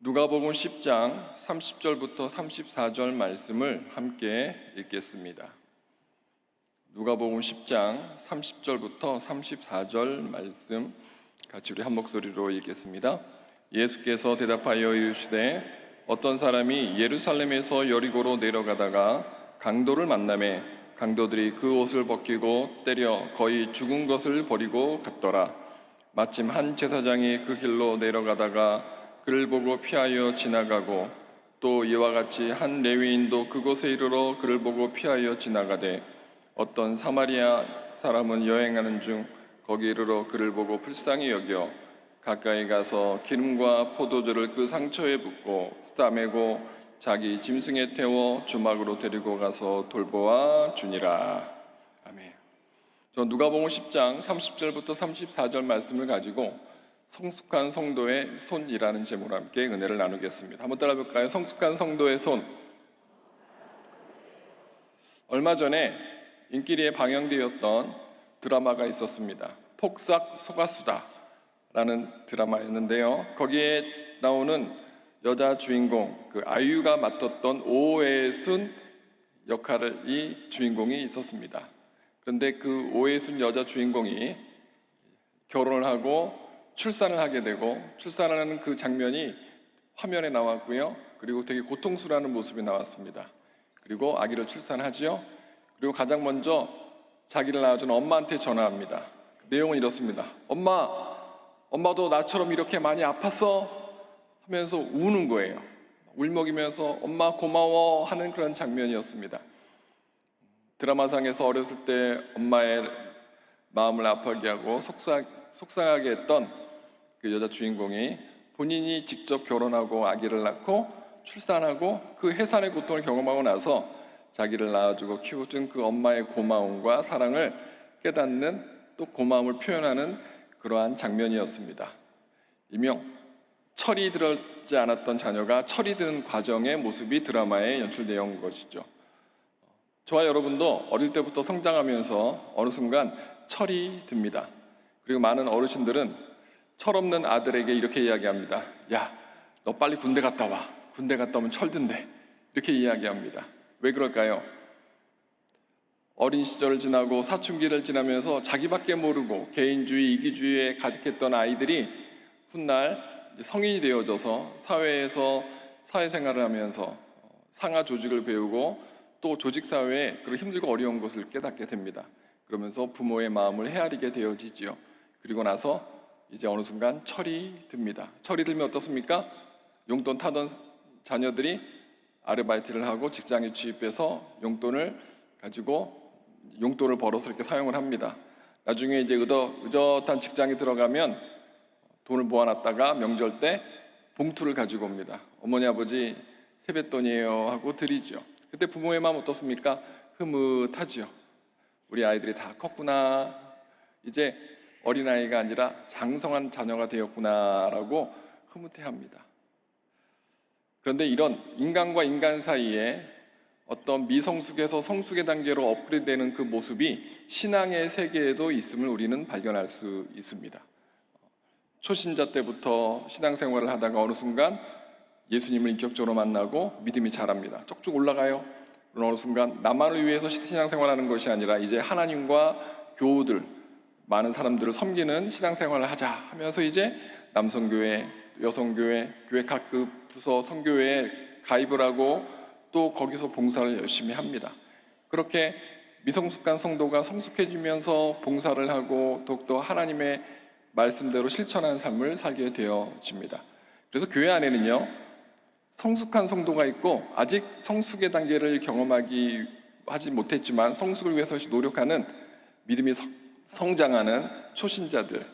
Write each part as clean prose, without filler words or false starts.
누가복음 10장 30절부터 34절 말씀을 함께 읽겠습니다. 누가복음 10장 30절부터 34절 말씀 같이 우리 한 목소리로 읽겠습니다. 예수께서 대답하여 이르시되 어떤 사람이 예루살렘에서 여리고로 내려가다가 강도를 만나매 강도들이 그 옷을 벗기고 때려 거의 죽은 것을 버리고 갔더라. 마침 한 제사장이 그 길로 내려가다가 그를 보고 피하여 지나가고 또 이와 같이 한 레위인도 그곳에 이르러 그를 보고 피하여 지나가되 어떤 사마리아 사람은 여행하는 중 거기 이르러 그를 보고 불쌍히 여겨 가까이 가서 기름과 포도주를 그 상처에 붓고 싸매고 자기 짐승에 태워 주막으로 데리고 가서 돌보아 주니라. 아멘. 저 누가복음 10장 30절부터 34절 말씀을 가지고 성숙한 성도의 손이라는 제목으로 함께 은혜를 나누겠습니다. 한번 따라해볼까요? 성숙한 성도의 손. 얼마 전에 인기리에 방영되었던 드라마가 있었습니다. 폭삭 소가수다라는 드라마였는데요. 거기에 나오는 여자 주인공, 그 아이유가 맡았던 오해순 역할을 이 주인공이 있었습니다. 그런데 그 오해순 여자 주인공이 결혼을 하고 출산을 하게 되고 출산하는 그 장면이 화면에 나왔고요. 그리고 되게 고통스러워하는 모습이 나왔습니다. 그리고 아기를 출산하지요. 그리고 가장 먼저 자기를 낳아준 엄마한테 전화합니다. 내용은 이렇습니다. 엄마도 나처럼 이렇게 많이 아팠어? 하면서 우는 거예요. 울먹이면서 엄마 고마워 하는 그런 장면이었습니다. 드라마상에서 어렸을 때 엄마의 마음을 아프게 하고 속상하게 했던 그 여자 주인공이 본인이 직접 결혼하고 아기를 낳고 출산하고 그 해산의 고통을 경험하고 나서 자기를 낳아주고 키워준 그 엄마의 고마움과 사랑을 깨닫는, 또 고마움을 표현하는 그러한 장면이었습니다. 일명 철이 들지 않았던 자녀가 철이 드는 과정의 모습이 드라마에 연출되어 온 것이죠. 저와 여러분도 어릴 때부터 성장하면서 어느 순간 철이 듭니다. 그리고 많은 어르신들은 철없는 아들에게 이렇게 이야기합니다. 야, 너 빨리 군대 갔다 와. 군대 갔다 오면 철든대. 이렇게 이야기합니다. 왜 그럴까요? 어린 시절을 지나고 사춘기를 지나면서 자기밖에 모르고 개인주의, 이기주의에 가득했던 아이들이 훗날 성인이 되어져서 사회에서 사회생활을 하면서 상하 조직을 배우고 또 조직사회에 그런 힘들고 어려운 것을 깨닫게 됩니다. 그러면서 부모의 마음을 헤아리게 되어지지요. 그리고 나서 이제 어느 순간 철이 듭니다. 철이 들면 어떻습니까? 용돈 타던 자녀들이 아르바이트를 하고 직장에 취입해서 용돈을 가지고 용돈을 벌어서 이렇게 사용을 합니다. 나중에 이제 의젓한 직장에 들어가면 돈을 모아놨다가 명절 때 봉투를 가지고 옵니다. 어머니 아버지 세뱃돈이에요 하고 드리죠. 그때 부모의 마음 어떻습니까? 흐뭇하지요. 우리 아이들이 다 컸구나. 이제 어린아이가 아니라 장성한 자녀가 되었구나라고 흐뭇해합니다. 그런데 이런 인간과 인간 사이에 어떤 미성숙에서 성숙의 단계로 업그레이드되는 그 모습이 신앙의 세계에도 있음을 우리는 발견할 수 있습니다. 초신자 때부터 신앙생활을 하다가 어느 순간 예수님을 인격적으로 만나고 믿음이 자랍니다. 쭉쭉 올라가요. 그러나 어느 순간 나만을 위해서 신앙생활하는 것이 아니라 이제 하나님과 교우들, 많은 사람들을 섬기는 신앙생활을 하자 하면서 이제 남성교회, 여성교회, 교회 각급 부서 선교회에 가입을 하고 또 거기서 봉사를 열심히 합니다. 그렇게 미성숙한 성도가 성숙해지면서 봉사를 하고 더욱더 하나님의 말씀대로 실천하는 삶을 살게 되어집니다. 그래서 교회 안에는요, 성숙한 성도가 있고 아직 성숙의 단계를 하지 못했지만 성숙을 위해서 노력하는 믿음이 성장하는 초신자들이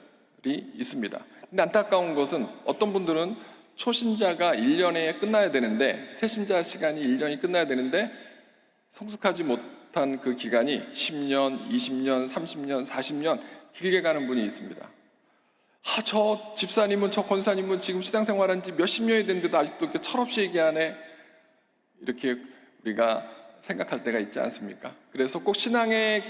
있습니다. 근데 안타까운 것은 어떤 분들은 초신자가 1년에 끝나야 되는데, 새신자 시간이 1년이 끝나야 되는데 성숙하지 못한 그 기간이 10년, 20년, 30년, 40년 길게 가는 분이 있습니다. 저 집사님은, 저 권사님은 지금 신앙생활한 지 몇십 년이 됐는데도 아직도 이렇게 철없이 얘기하네. 이렇게 우리가 생각할 때가 있지 않습니까? 그래서 꼭 신앙의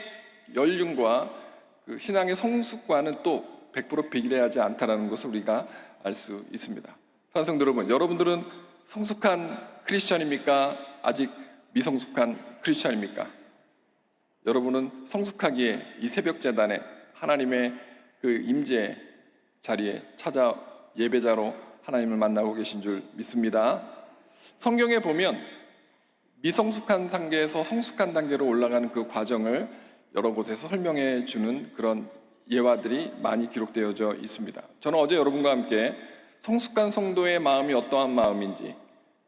연륜과 그 신앙의 성숙과는 또 100% 비례하지 않다는 것을 우리가 알 수 있습니다. 사랑성도 여러분, 여러분들은 성숙한 크리스천입니까? 아직 미성숙한 크리스천입니까? 여러분은 성숙하기에 이 새벽 제단에 하나님의 그 임재 자리에 찾아 예배자로 하나님을 만나고 계신 줄 믿습니다. 성경에 보면 미성숙한 단계에서 성숙한 단계로 올라가는 그 과정을 여러 곳에서 설명해 주는 그런 예화들이 많이 기록되어져 있습니다. 저는 어제 여러분과 함께 성숙한 성도의 마음이 어떠한 마음인지,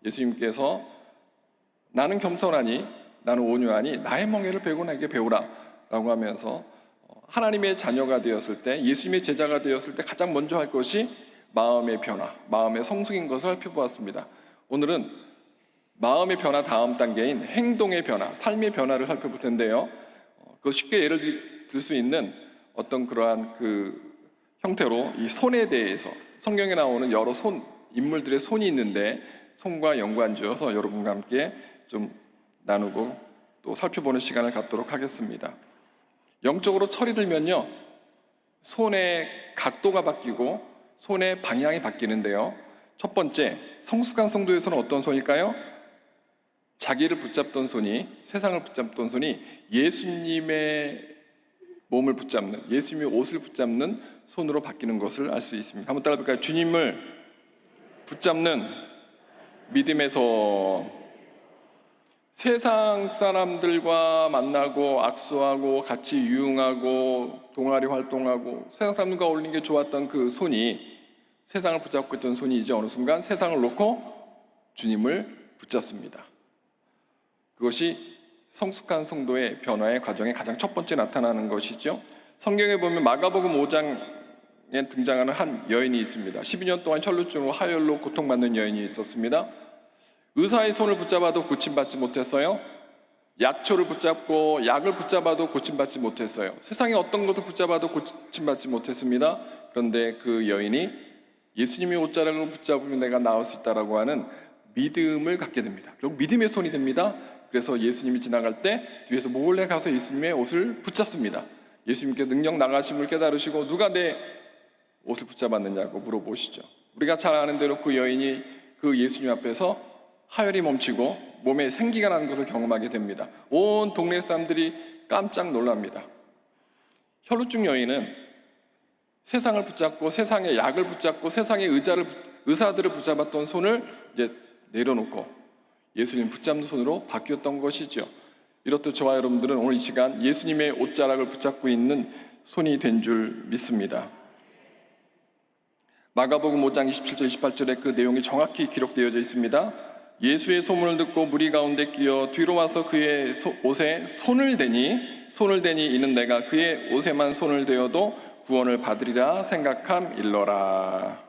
예수님께서 나는 겸손하니 나는 온유하니 나의 멍에를 베고 나에게 배우라 라고 하면서 하나님의 자녀가 되었을 때, 예수님의 제자가 되었을 때 가장 먼저 할 것이 마음의 변화, 마음의 성숙인 것을 살펴보았습니다. 오늘은 마음의 변화 다음 단계인 행동의 변화, 삶의 변화를 살펴볼 텐데요. 그 쉽게 예를 들 수 있는 어떤 그러한 그 형태로 이 손에 대해서, 성경에 나오는 여러 인물들의 손이 있는데 손과 연관지어서 여러분과 함께 좀 나누고 또 살펴보는 시간을 갖도록 하겠습니다. 영적으로 철이 들면요, 손의 각도가 바뀌고 손의 방향이 바뀌는데요. 첫 번째, 성숙한 성도에서는 어떤 손일까요? 자기를 붙잡던 손이, 세상을 붙잡던 손이 예수님의 몸을 붙잡는, 예수님의 옷을 붙잡는 손으로 바뀌는 것을 알 수 있습니다. 한번 따라 볼까요? 주님을 붙잡는 믿음의 손. 세상 사람들과 만나고 악수하고 같이 유흥하고 동아리 활동하고 세상 사람들과 어울리는 게 좋았던 그 손이, 세상을 붙잡고 있던 손이 이제 어느 순간 세상을 놓고 주님을 붙잡습니다. 그것이 성숙한 성도의 변화의 과정의 가장 첫 번째 나타나는 것이죠. 성경에 보면 마가복음 5장에 등장하는 한 여인이 있습니다. 12년 동안 혈루증으로 하혈로 고통받는 여인이 있었습니다. 의사의 손을 붙잡아도 고침받지 못했어요. 약초를 붙잡고 약을 붙잡아도 고침받지 못했어요. 세상에 어떤 것을 붙잡아도 고침받지 못했습니다. 그런데 그 여인이 예수님의 옷자락을 붙잡으면 내가 나을 수 있다라고 하는 믿음을 갖게 됩니다. 결국 믿음의 손이 됩니다. 그래서 예수님이 지나갈 때 뒤에서 몰래 가서 예수님의 옷을 붙잡습니다. 예수님께 능력 나가심을 깨달으시고 누가 내 옷을 붙잡았느냐고 물어보시죠. 우리가 잘 아는 대로 그 여인이 그 예수님 앞에서 하혈이 멈추고 몸에 생기가 나는 것을 경험하게 됩니다. 온 동네 사람들이 깜짝 놀랍니다. 혈루증 여인은 세상을 붙잡고 세상의 약을 붙잡고 세상의 의사들을 붙잡았던 손을 이제 내려놓고 예수님 붙잡는 손으로 바뀌었던 것이죠. 이렇듯 저와 여러분들은 오늘 이 시간 예수님의 옷자락을 붙잡고 있는 손이 된 줄 믿습니다. 마가복음 5장 27절 28절에 그 내용이 정확히 기록되어져 있습니다. 예수의 소문을 듣고 무리 가운데 끼어 뒤로 와서 그의 옷에 손을 대니 이는 내가 그의 옷에만 손을 대어도 구원을 받으리라 생각함 일러라.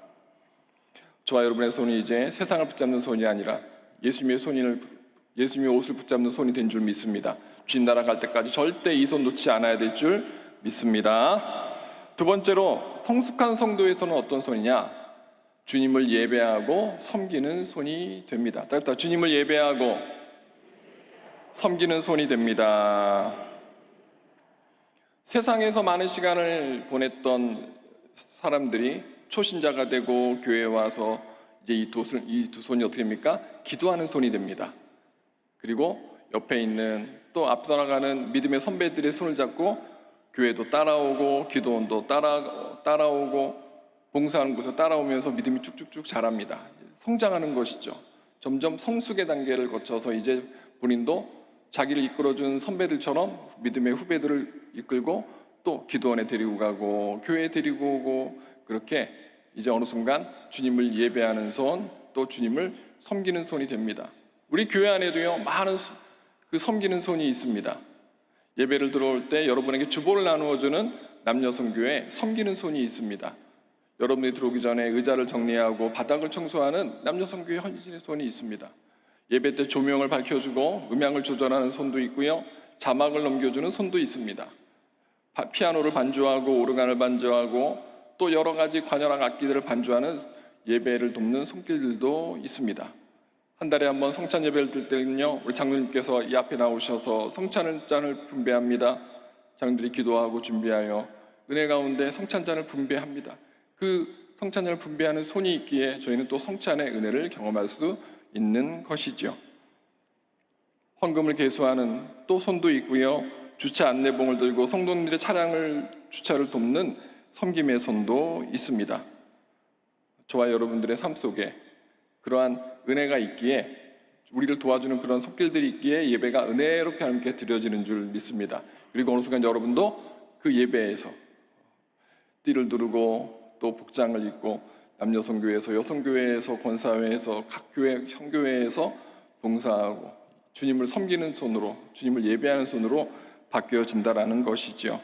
저와 여러분의 손이 이제 세상을 붙잡는 손이 아니라 예수님의 옷을 붙잡는 손이 된 줄 믿습니다. 주님 나라 갈 때까지 절대 이 손 놓지 않아야 될 줄 믿습니다. 두 번째로 성숙한 성도에서는 어떤 손이냐? 주님을 예배하고 섬기는 손이 됩니다. 따뜻하 주님을 예배하고 섬기는 손이 됩니다. 세상에서 많은 시간을 보냈던 사람들이 초신자가 되고 교회에 와서 이제 이 두 손이 어떻게 됩니까? 기도하는 손이 됩니다. 그리고 옆에 있는 또 앞서 나가는 믿음의 선배들의 손을 잡고 교회도 따라오고 기도원도 따라오고 봉사하는 곳에 따라오면서 믿음이 쭉쭉쭉 자랍니다. 성장하는 것이죠. 점점 성숙의 단계를 거쳐서 이제 본인도 자기를 이끌어준 선배들처럼 믿음의 후배들을 이끌고 또 기도원에 데리고 가고 교회에 데리고 오고, 그렇게 이제 어느 순간 주님을 예배하는 손, 또 주님을 섬기는 손이 됩니다. 우리 교회 안에도요, 많은 그 섬기는 손이 있습니다. 예배를 들어올 때 여러분에게 주보를 나누어주는 남녀성교회 섬기는 손이 있습니다. 여러분이 들어오기 전에 의자를 정리하고 바닥을 청소하는 남녀성교회 헌신의 손이 있습니다. 예배 때 조명을 밝혀주고 음향을 조절하는 손도 있고요, 자막을 넘겨주는 손도 있습니다. 피아노를 반주하고 오르간을 반주하고 또 여러 가지 관현악 악기들을 반주하는 예배를 돕는 손길들도 있습니다. 한 달에 한 번 성찬 예배를 들 때는요, 우리 장로님께서 이 앞에 나오셔서 성찬잔을 분배합니다. 장로들이 기도하고 준비하여 은혜 가운데 성찬잔을 분배합니다. 그 성찬을 분배하는 손이 있기에 저희는 또 성찬의 은혜를 경험할 수 있는 것이죠. 헌금을 계수하는 또 손도 있고요. 주차 안내봉을 들고 성도님들의 차량을 주차를 돕는 섬김의 손도 있습니다. 저와 여러분들의 삶 속에 그러한 은혜가 있기에, 우리를 도와주는 그런 손길들이 있기에 예배가 은혜롭게 함께 드려지는 줄 믿습니다. 그리고 어느 순간 여러분도 그 예배에서 띠를 두르고 또 복장을 입고 남녀성교회에서 여성교회에서 권사회에서 각 교회 형교회에서 봉사하고 주님을 섬기는 손으로, 주님을 예배하는 손으로 바뀌어진다라는 것이지요.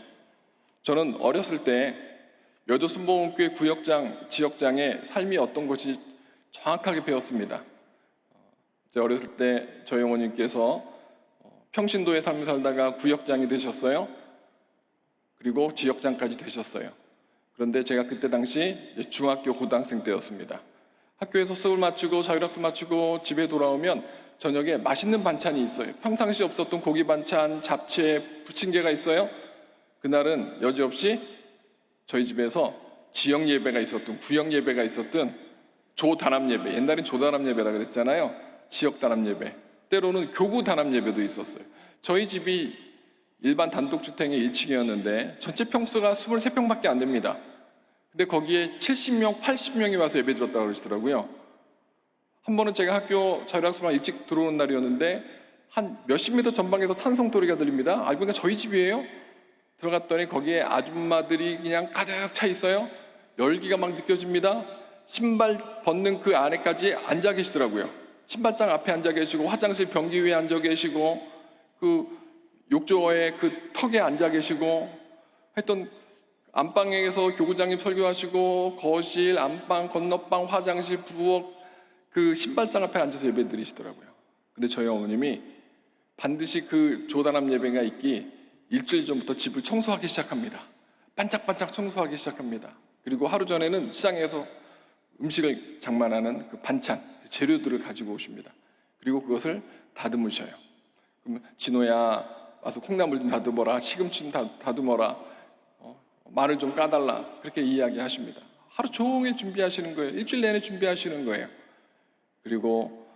저는 어렸을 때 여조순복음교회 구역장, 지역장의 삶이 어떤 것이 정확하게 배웠습니다. 제가 어렸을 때 저희 어머님께서 평신도의 삶을 살다가 구역장이 되셨어요. 그리고 지역장까지 되셨어요. 그런데 제가 그때 당시 중학교 고등학생 때였습니다. 학교에서 수업을 마치고 자율학습 마치고 집에 돌아오면 저녁에 맛있는 반찬이 있어요. 평상시 없었던 고기 반찬, 잡채, 부침개가 있어요. 그날은 여지없이 저희 집에서 지역 예배가 있었던, 구역 예배가 있었던 조단합 예배, 옛날엔 조단합 예배라 그랬잖아요. 지역 단합 예배, 때로는 교구 단합 예배도 있었어요. 저희 집이 일반 단독주택의 1층이었는데 전체 평수가 23평밖에 안 됩니다. 근데 거기에 70명, 80명이 와서 예배 드렸다고 그러시더라고요. 한 번은 제가 학교 자율학습만 일찍 들어오는 날이었는데 한 몇십 미터 전방에서 찬송 소리가 들립니다. 알고 보니까 저희 집이에요. 들어갔더니 거기에 아줌마들이 그냥 가득 차 있어요. 열기가 막 느껴집니다. 신발 벗는 그 안에까지 앉아 계시더라고요. 신발장 앞에 앉아 계시고 화장실 변기 위에 앉아 계시고 그 욕조의 그 턱에 앉아 계시고 했던, 안방에서 교구장님 설교하시고 거실, 안방, 건너방, 화장실, 부엌 그 신발장 앞에 앉아서 예배 드리시더라고요. 근데 저희 어머님이 반드시 그 조단합 예배가 있기 일주일 전부터 집을 청소하기 시작합니다. 반짝반짝 청소하기 시작합니다. 그리고 하루 전에는 시장에서 음식을 장만하는 그 반찬, 재료들을 가지고 오십니다. 그리고 그것을 다듬으셔요. 그러면 진호야 와서 콩나물 좀 다듬어라, 시금치 좀 다듬어라, 마늘 좀 까달라, 그렇게 이야기하십니다. 하루 종일 준비하시는 거예요. 일주일 내내 준비하시는 거예요. 그리고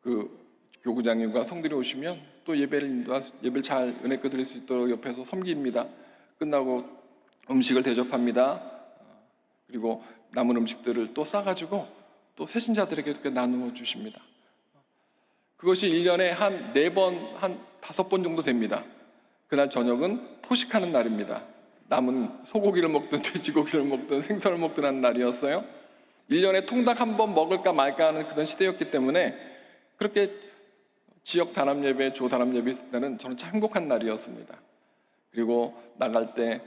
그 교구장님과 성들이 오시면 또 예배를 잘 은혜껏 드릴 수 있도록 옆에서 섬깁니다. 끝나고 음식을 대접합니다. 그리고 남은 음식들을 또 싸가지고 또 새신자들에게 나누어 주십니다. 그것이 1년에 한 4번, 한 5번 정도 됩니다. 그날 저녁은 포식하는 날입니다. 남은 소고기를 먹든 돼지고기를 먹든 생선을 먹든 하는 날이었어요. 1년에 통닭 한 번 먹을까 말까 하는 그런 시대였기 때문에 그렇게 지역 단합 예배, 조 단합 예배 있을 때는 저는 참 행복한 날이었습니다. 그리고 나갈 때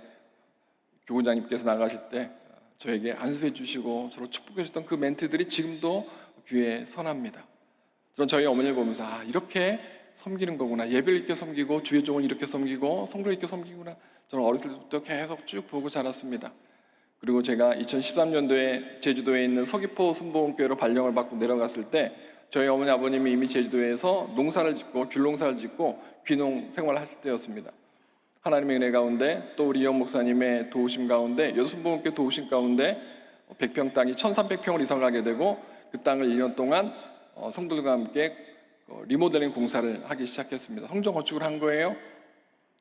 교구장님께서 나가실 때 저에게 안수해 주시고 저를 축복해 주셨던 그 멘트들이 지금도 귀에 선합니다. 저는 저희 어머니를 보면서 이렇게 섬기는 거구나, 예배를 이렇게 섬기고 주의 종을 이렇게 섬기고 성도를 이렇게 섬기구나, 저는 어렸을 때부터 계속 쭉 보고 자랐습니다. 그리고 제가 2013년도에 제주도에 있는 서귀포 순복음교회로 발령을 받고 내려갔을 때 저희 어머니 아버님이 이미 제주도에서 농사를 짓고 귤농사를 짓고 귀농 생활을 하실 때였습니다. 하나님의 은혜 가운데 또 우리 이영 목사님의 도우심 가운데 여순복음교회 도우심 가운데 100평 땅이 1300평을 이사가게 되고 그 땅을 2년 동안 성도들과 함께 리모델링 공사를 하기 시작했습니다. 성전 건축을 한 거예요.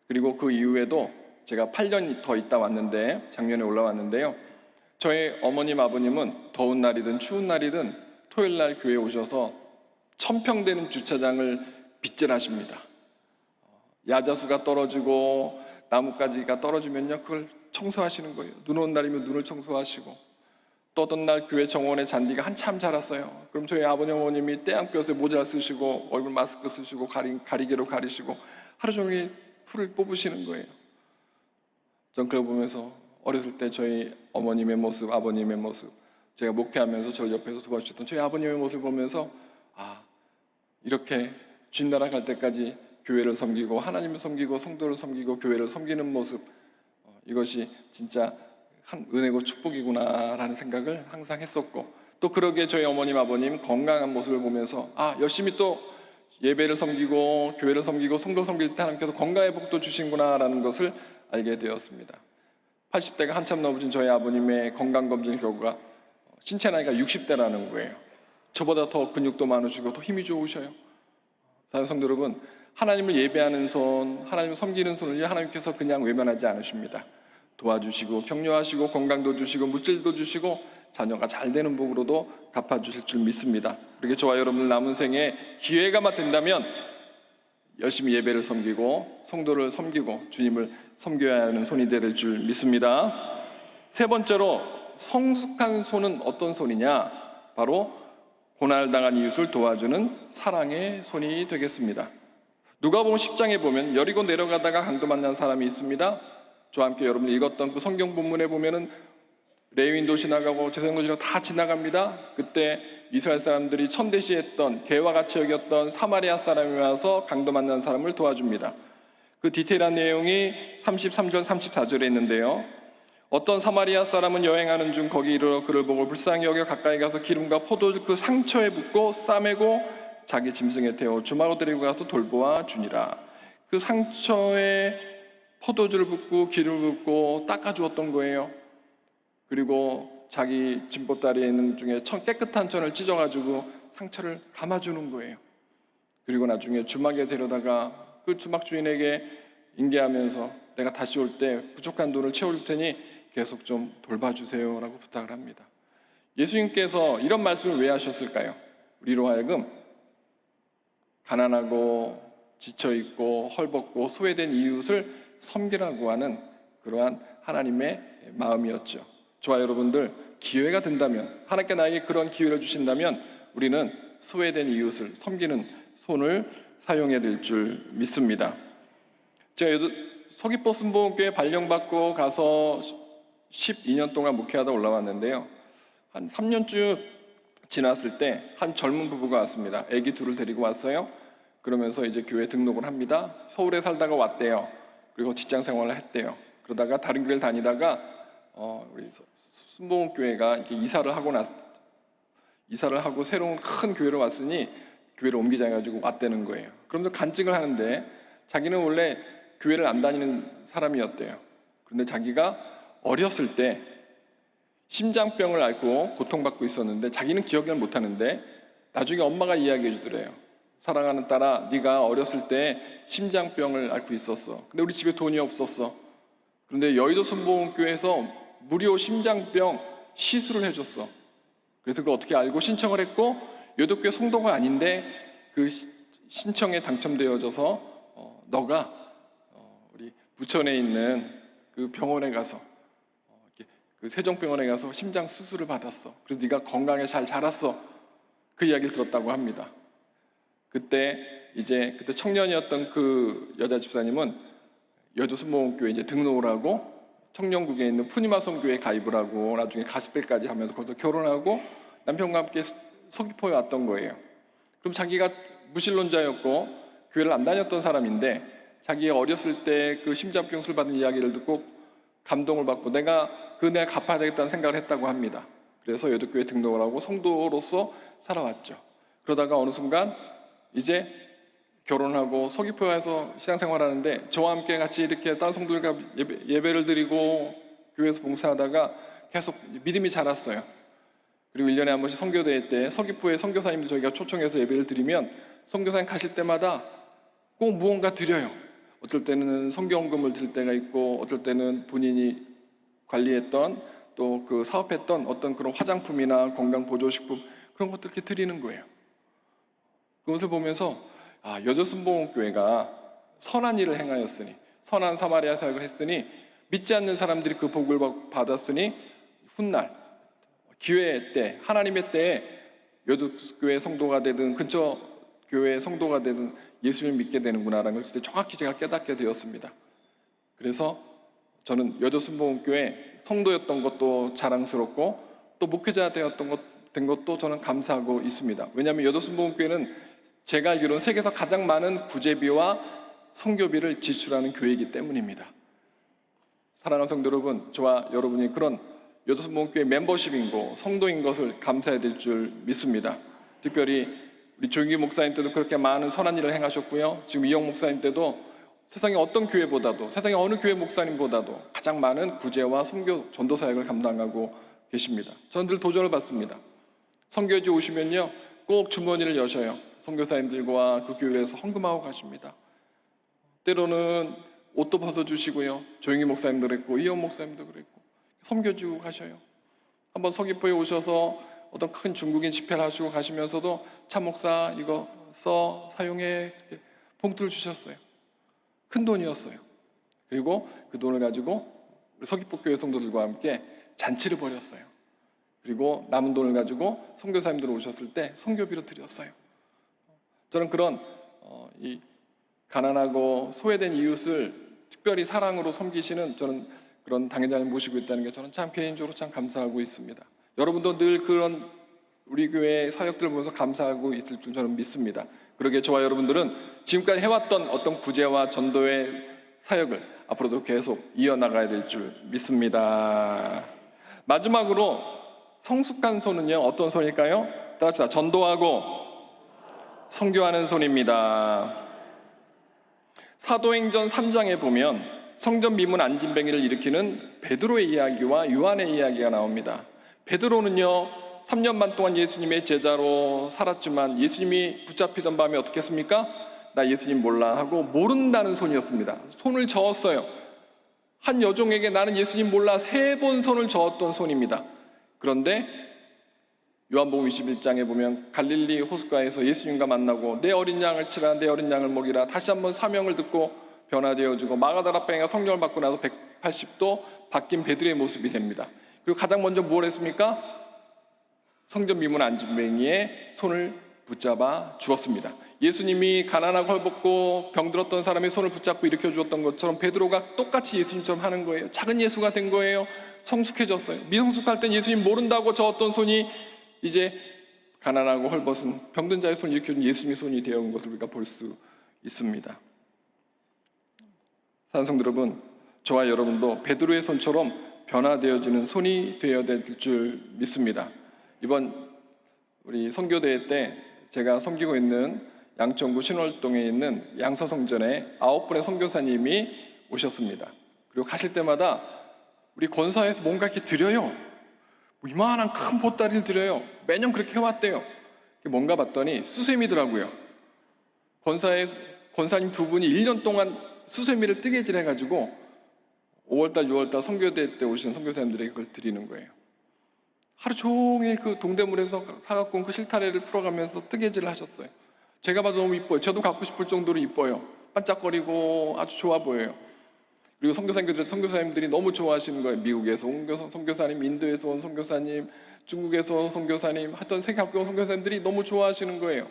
그리고 그 이후에도 제가 8년 더 있다 왔는데 작년에 올라왔는데요. 저희 어머님 아버님은 더운 날이든 추운 날이든 토요일 날 교회에 오셔서 1000평 되는 주차장을 빗질하십니다. 야자수가 떨어지고 나뭇가지가 떨어지면요 그걸 청소하시는 거예요. 눈 오는 날이면 눈을 청소하시고, 또 어떤 날 교회 정원에 잔디가 한참 자랐어요. 그럼 저희 아버님 어머님이 떼양볕에 모자 쓰시고 얼굴 마스크 쓰시고 가리개로 가리시고 하루 종일 풀을 뽑으시는 거예요. 전 그걸 보면서 어렸을 때 저희 어머님의 모습, 아버님의 모습, 제가 목회하면서 저를 옆에서 도와주셨던 저희 아버님의 모습을 보면서 이렇게 주님 나라 갈 때까지 교회를 섬기고 하나님을 섬기고 성도를 섬기고 교회를 섬기는 모습, 이것이 진짜 한 은혜고 축복이구나라는 생각을 항상 했었고, 또 그러기에 저희 어머님 아버님 건강한 모습을 보면서 열심히 또 예배를 섬기고 교회를 섬기고 성도 섬길 때 하나님께서 건강의 복도 주신구나라는 것을 알게 되었습니다. 80대가 한참 넘으신 저희 아버님의 건강검진 결과 신체 나이가 60대라는 거예요. 저보다 더 근육도 많으시고 더 힘이 좋으셔요. 사랑하는 성도 여러분, 하나님을 예배하는 손, 하나님을 섬기는 손을 하나님께서 그냥 외면하지 않으십니다. 도와주시고 격려하시고 건강도 주시고 물질도 주시고 자녀가 잘 되는 복으로도 갚아주실 줄 믿습니다. 그렇게 저와 여러분들 남은 생에 기회가 된다면 열심히 예배를 섬기고 성도를 섬기고 주님을 섬겨야 하는 손이 될 줄 믿습니다. 세 번째로 성숙한 손은 어떤 손이냐? 바로 고난당한 이웃을 도와주는 사랑의 손이 되겠습니다. 누가복음 10장에 보면 여리고 내려가다가 강도 만난 사람이 있습니다. 저와 함께 여러분 읽었던 그 성경 본문에 보면은 레위인도 지나가고 제사장도 다 지나갑니다. 그때 이스라엘 사람들이 천대시했던 개와 같이 여겼던 사마리아 사람이 와서 강도 만난 사람을 도와줍니다. 그 디테일한 내용이 33절 34절에 있는데요. 어떤 사마리아 사람은 여행하는 중 거기 이르러 그를 보고 불쌍히 여겨 가까이 가서 기름과 포도주 그 상처에 붓고 싸매고 자기 짐승에 태워 주마로 데리고 가서 돌보아 주니라. 그 상처에 포도주를 붓고 기름을 붓고 닦아주었던 거예요. 그리고 자기 짐보따리에 있는 중에 깨끗한 천을 찢어가지고 상처를 감아주는 거예요. 그리고 나중에 주막에 데려다가 그 주막 주인에게 인계하면서 내가 다시 올 때 부족한 돈을 채워줄 테니 계속 좀 돌봐주세요 라고 부탁을 합니다. 예수님께서 이런 말씀을 왜 하셨을까요? 우리로 하여금 가난하고 지쳐있고 헐벗고 소외된 이웃을 섬기라고 하는 그러한 하나님의 마음이었죠. 저와 여러분들 기회가 된다면, 하나님께 나에게 그런 기회를 주신다면 우리는 소외된 이웃을 섬기는 손을 사용해야 될 줄 믿습니다. 제가 서귀포 순복음교회 발령받고 가서 12년 동안 목회하다 올라왔는데요. 한 3년쯤 지났을 때 한 젊은 부부가 왔습니다. 아기 둘을 데리고 왔어요. 그러면서 이제 교회 등록을 합니다. 서울에 살다가 왔대요. 그리고 직장 생활을 했대요. 그러다가 다른 교회를 다니다가 우리 순복음교회가 이렇게 이사를 하고 새로운 큰 교회로 왔으니 교회를 옮기자 해가지고 왔다는 거예요. 그러면서 간증을 하는데 자기는 원래 교회를 안 다니는 사람이었대요. 그런데 자기가 어렸을 때 심장병을 앓고 고통받고 있었는데 자기는 기억을 못하는데 나중에 엄마가 이야기해 주더래요. 사랑하는 딸아, 네가 어렸을 때 심장병을 앓고 있었어. 근데 우리 집에 돈이 없었어. 그런데 여의도 순복음교회에서 무료 심장병 시술을 해줬어. 그래서 그걸 어떻게 알고 신청을 했고 여의도교회 성도가 아닌데 그 신청에 당첨되어져서 너가 우리 부천에 있는 그 병원에 가서 그 세종병원에 가서 심장 수술을 받았어. 그래서 네가 건강에 잘 자랐어. 그 이야기를 들었다고 합니다. 그때 청년이었던 그 여자 집사님은 여의도 순복음교회 이제 등록을 하고 청년국에 있는 푸니마 선교회에 가입을 하고 나중에 가스펠까지 하면서 거기서 결혼하고 남편과 함께 서귀포에 왔던 거예요. 그럼 자기가 무신론자였고 교회를 안 다녔던 사람인데 자기 어렸을 때 그 심장병 수술 받은 이야기를 듣고 감동을 받고 내가 갚아야 되겠다는 생각을 했다고 합니다. 그래서 여의도교회 등록을 하고 성도로서 살아왔죠. 그러다가 어느 순간 이제 결혼하고 서귀포에서 신앙생활하는데 저와 함께 같이 이렇게 다른 성도들과 예배를 드리고 교회에서 봉사하다가 계속 믿음이 자랐어요. 그리고 1년에 한 번씩 선교대회 때 서귀포의 선교사님들 저희가 초청해서 예배를 드리면 선교사님 가실 때마다 꼭 무언가 드려요. 어떨 때는 선교헌금을 드릴 때가 있고 어떨 때는 본인이 관리했던 또 그 사업했던 어떤 그런 화장품이나 건강보조식품 그런 것들 이렇게 드리는 거예요. 그것을 보면서 여저순복음교회가 선한 일을 행하였으니 선한 사마리아 사역을 했으니 믿지 않는 사람들이 그 복을 받았으니 훗날 기회 때 하나님의 때에 여저교회 성도가 되든 근처 교회의 성도가 되든 예수님을 믿게 되는구나라는 걸 정확히 제가 깨닫게 되었습니다. 그래서 저는 여저순복음교회 성도였던 것도 자랑스럽고 또 목회자 된 것도 저는 감사하고 있습니다. 왜냐하면 여저순복음교회는 제가 알기로는 세계에서 가장 많은 구제비와 선교비를 지출하는 교회이기 때문입니다. 사랑하는 성도 여러분, 저와 여러분이 그런 여저순복음교회 멤버십인 성도인 것을 감사해야 될 줄 믿습니다. 특별히 우리 조영기 목사님 때도 그렇게 많은 선한 일을 행하셨고요. 지금 이영 목사님 때도 세상의 어떤 교회보다도 세상의 어느 교회 목사님보다도 가장 많은 구제와 선교 전도 사역을 감당하고 계십니다. 저는 늘 도전을 받습니다. 선교지 오시면요, 꼭 주머니를 여셔요. 선교사님들과 그 교회에서 헌금하고 가십니다. 때로는 옷도 벗어주시고요. 조용히 목사님도 그랬고 이현 목사님도 그랬고 섬겨주고 가셔요. 한번 서귀포에 오셔서 어떤 큰 중국인 집회를 하시고 가시면서도 참 목사 이거 써 사용해 봉투를 주셨어요. 큰 돈이었어요. 그리고 그 돈을 가지고 우리 서귀포 교회 성도들과 함께 잔치를 벌였어요. 그리고 남은 돈을 가지고 선교사님들 오셨을 때 선교비로 드렸어요. 저는 그런 이 가난하고 소외된 이웃을 특별히 사랑으로 섬기시는 저는 그런 당회장을 모시고 있다는 게 저는 참 개인적으로 참 감사하고 있습니다. 여러분도 늘 그런 우리 교회의 사역들을 보면서 감사하고 있을 줄 저는 믿습니다. 그러기에 저와 여러분들은 지금까지 해왔던 어떤 구제와 전도의 사역을 앞으로도 계속 이어나가야 될 줄 믿습니다. 마지막으로 성숙한 손은요, 어떤 손일까요? 따라합시다. 전도하고 선교하는 손입니다. 사도행전 3장에 보면 성전 미문 안진뱅이를 일으키는 베드로의 이야기와 요한의 이야기가 나옵니다. 베드로는요, 3년 반 동안 예수님의 제자로 살았지만 예수님이 붙잡히던 밤에 어떻게 했습니까? 나 예수님 몰라 하고 모른다는 손이었습니다. 손을 저었어요. 한 여종에게 나는 예수님 몰라 3번 손을 저었던 손입니다. 그런데 요한복음 21장에 보면 갈릴리 호숫가에서 예수님과 만나고 내 어린 양을 치라, 내 어린 양을 먹이라, 다시 한번 사명을 듣고 변화되어지고 마가다라방에가 성령을 받고 나서 180도 바뀐 베드로의 모습이 됩니다. 그리고 가장 먼저 뭘 했습니까? 성전 미문 안진뱅이의 손을 붙잡아 주었습니다. 예수님이 가난하고 헐벗고 병들었던 사람의 손을 붙잡고 일으켜 주었던 것처럼 베드로가 똑같이 예수님처럼 하는 거예요. 작은 예수가 된 거예요. 성숙해졌어요. 미성숙할 땐 예수님 모른다고 저었던 손이 이제 가난하고 헐벗은 병든 자의 손을 일으켜 준 예수님의 손이 되어 온 것을 우리가 볼 수 있습니다. 사랑하는 성도 여러분, 저와 여러분도 베드로의 손처럼 변화되어지는 손이 되어야 될 줄 믿습니다. 이번 우리 선교대회 때 제가 섬기고 있는 양천구 신월동에 있는 양서성전에 9분의 선교사님이 오셨습니다. 그리고 가실 때마다 우리 권사에서 뭔가 이렇게 드려요. 이만한 큰 보따리를 드려요. 매년 그렇게 해왔대요. 뭔가 봤더니 수세미더라고요. 권사님 2분이 1년 동안 수세미를 뜨개질 해가지고 5월달, 6월달 선교대 때 오시는 선교사님들에게 그걸 드리는 거예요. 하루 종일 그 동대문에서 사갖고 온 그 실타래를 풀어가면서 뜨개질을 하셨어요. 제가 봐도 너무 이뻐요. 저도 갖고 싶을 정도로 이뻐요. 반짝거리고 아주 좋아 보여요. 그리고 선교사님들이 너무 좋아하시는 거예요. 미국에서 온 선교사님, 인도에서 온 선교사님, 중국에서 온 선교사님, 하여튼 세계학교 온 선교사님들이 너무 좋아하시는 거예요.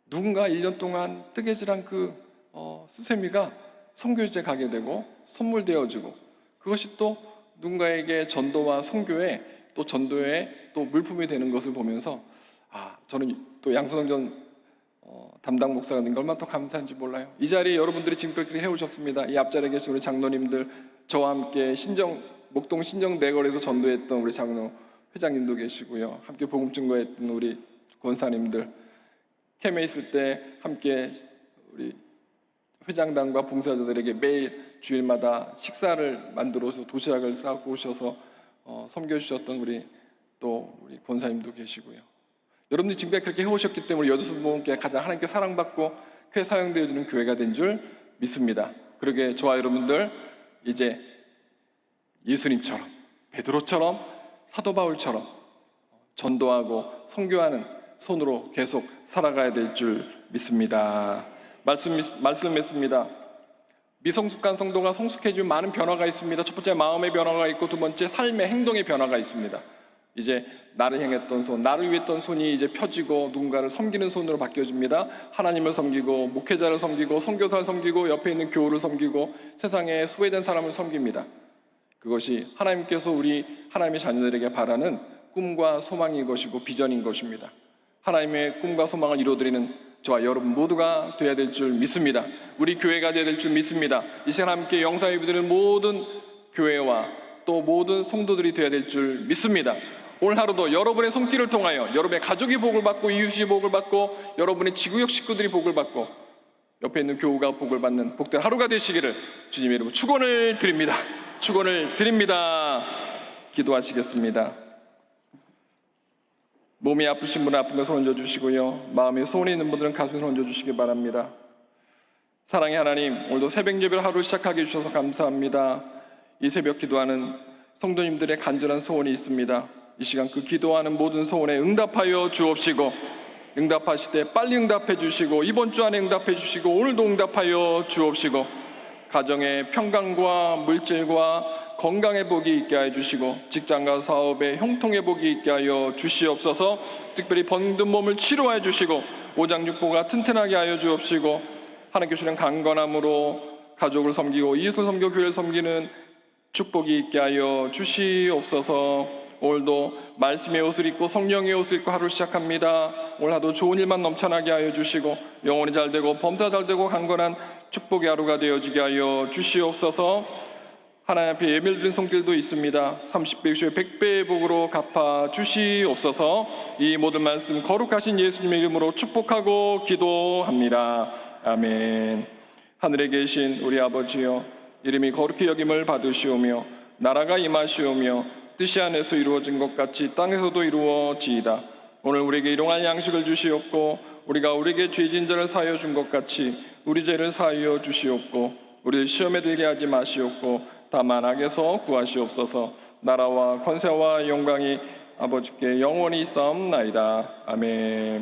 누군가 1년 동안 뜨개질한 그 수세미가 선교지에 가게 되고 선물되어지고 그것이 또 누군가에게 전도와 선교에 또 전도에 또 물품이 되는 것을 보면서 저는 또 양서성전 담당 목사가 된 게 얼마나 또 감사한지 몰라요. 이 자리에 여러분들이 지금까지 그렇게 해오셨습니다. 이 앞자리에 계신 우리 장로님들, 저와 함께 목동 신정대거리에서 전도했던 우리 장로 회장님도 계시고요. 함께 복음 증거했던 우리 권사님들, 캠에 있을 때 함께 우리 회장단과 봉사자들에게 매일 주일마다 식사를 만들어서 도시락을 싸고 오셔서 섬겨주셨던 우리 권사님도 계시고요. 여러분들이 지금까지 그렇게 해오셨기 때문에 여주순복음교회 가장 하나님께 사랑받고 크게 사용되어지는 교회가 된 줄 믿습니다. 그러게 저와 여러분들 이제 예수님처럼, 베드로처럼, 사도 바울처럼 전도하고 선교하는 손으로 계속 살아가야 될 줄 믿습니다. 말씀 맺습니다. 미성숙한 성도가 성숙해지면 많은 변화가 있습니다. 첫 번째 마음의 변화가 있고 두 번째 삶의 행동의 변화가 있습니다. 이제 나를 향했던 손, 나를 위했던 손이 이제 펴지고 누군가를 섬기는 손으로 바뀌어집니다. 하나님을 섬기고 목회자를 섬기고 선교사를 섬기고 옆에 있는 교우를 섬기고 세상에 소외된 사람을 섬깁니다. 그것이 하나님께서 우리 하나님의 자녀들에게 바라는 꿈과 소망인 것이고 비전인 것입니다. 하나님의 꿈과 소망을 이루어드리는 저와 여러분 모두가 되어야 될 줄 믿습니다. 우리 교회가 되어야 될 줄 믿습니다. 이 시간 함께 영상 예배드리는 모든 교회와 또 모든 성도들이 되어야 될 줄 믿습니다. 오늘 하루도 여러분의 손길을 통하여 여러분의 가족이 복을 받고 이웃이 복을 받고 여러분의 지구역 식구들이 복을 받고 옆에 있는 교우가 복을 받는 복된 하루가 되시기를 주님의 이름으로 축원을 드립니다. 축원을 드립니다. 기도하시겠습니다. 몸이 아프신 분은 아픈 것을 얹어 주시고요. 마음에 소원이 있는 분들은 가슴을 얹어 주시기 바랍니다. 사랑의 하나님, 오늘도 새벽 예배를 하루 시작하게 해주셔서 감사합니다. 이 새벽 기도하는 성도님들의 간절한 소원이 있습니다. 이 시간 그 기도하는 모든 소원에 응답하여 주옵시고, 응답하실 때 빨리 응답해 주시고, 이번 주 안에 응답해 주시고, 오늘도 응답하여 주옵시고, 가정의 평강과 물질과 건강의 복이 있게 하여 주시고, 직장과 사업의 형통의 복이 있게 하여 주시옵소서. 특별히 병든 몸을 치료하여 주시고, 오장육부가 튼튼하게 하여 주옵시고, 하나님께 주시는 강건함으로 가족을 섬기고 이웃을 섬기고 교회를 섬기는 축복이 있게 하여 주시옵소서. 오늘도 말씀의 옷을 입고 성령의 옷을 입고 하루 시작합니다. 오늘 하루 좋은 일만 넘쳐나게 하여 주시고, 영혼이 잘되고 범사 잘되고 강건한 축복의 하루가 되어지게 하여 주시옵소서. 하나님 앞에 예배를 드린 손길도 있습니다. 30배, 60배, 100배의 복으로 갚아 주시옵소서. 이 모든 말씀 거룩하신 예수님의 이름으로 축복하고 기도합니다. 아멘. 하늘에 계신 우리 아버지여, 이름이 거룩히 여김을 받으시오며 나라가 임하시오며 뜻이 하늘에서 이루어진 것 같이 땅에서도 이루어지이다. 오늘 우리에게 일용할 양식을 주시옵고, 우리가 우리에게 죄진 자를 사하여 준 것 같이 우리 죄를 사하여 주시옵고, 우리를 시험에 들게 하지 마시옵고 다만 악에서 구하시옵소서. 나라와 권세와 영광이 아버지께 영원히 있사옵나이다. 아멘.